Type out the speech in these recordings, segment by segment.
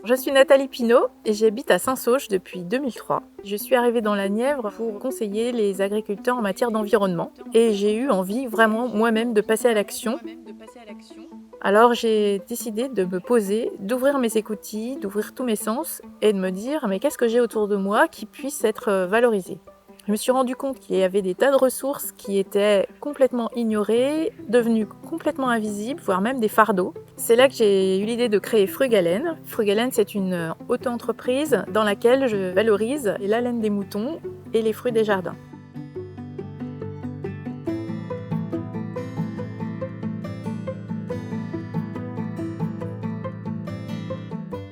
Je suis Nathalie Pinault et j'habite à Saint-Sauge depuis 2003. Je suis arrivée dans la Nièvre pour conseiller les agriculteurs en matière d'environnement et j'ai eu envie vraiment moi-même de passer à l'action. Alors j'ai décidé de me poser, d'ouvrir mes écoutilles, d'ouvrir tous mes sens et de me dire mais qu'est-ce que j'ai autour de moi qui puisse être valorisé. Je me suis rendu compte qu'il y avait des tas de ressources qui étaient complètement ignorées, devenues complètement invisibles, voire même des fardeaux. C'est là que j'ai eu l'idée de créer Frugalen. Frugalen, c'est une auto-entreprise dans laquelle je valorise la laine des moutons et les fruits des jardins.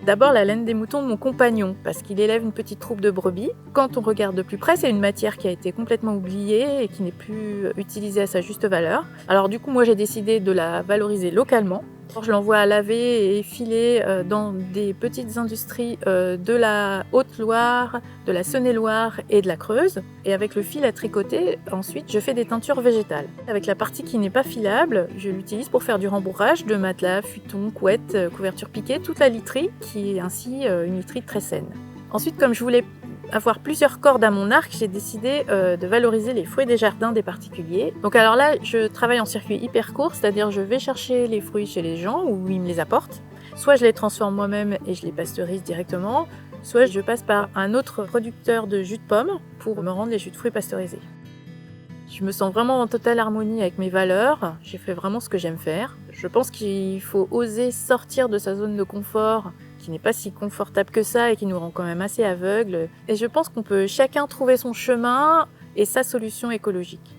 D'abord, la laine des moutons de mon compagnon, parce qu'il élève une petite troupe de brebis. Quand on regarde de plus près, c'est une matière qui a été complètement oubliée et qui n'est plus utilisée à sa juste valeur. Alors du coup, moi j'ai décidé de la valoriser localement. Je l'envoie à laver et filer dans des petites industries de la Haute-Loire, de la Saône-et-Loire et de la Creuse. Et avec le fil à tricoter, ensuite je fais des teintures végétales. Avec la partie qui n'est pas filable, je l'utilise pour faire du rembourrage de matelas, futons, couettes, couvertures piquées, toute la literie qui est ainsi une literie très saine. Ensuite, comme je voulais avoir plusieurs cordes à mon arc, j'ai décidé de valoriser les fruits des jardins des particuliers. Donc alors là, je travaille en circuit hyper court, c'est-à-dire je vais chercher les fruits chez les gens où ils me les apportent. Soit je les transforme moi-même et je les pasteurise directement, soit je passe par un autre producteur de jus de pomme pour me rendre les jus de fruits pasteurisés. Je me sens vraiment en totale harmonie avec mes valeurs, j'ai fait vraiment ce que j'aime faire. Je pense qu'il faut oser sortir de sa zone de confort qui n'est pas si confortable que ça et qui nous rend quand même assez aveugles. Et je pense qu'on peut chacun trouver son chemin et sa solution écologique.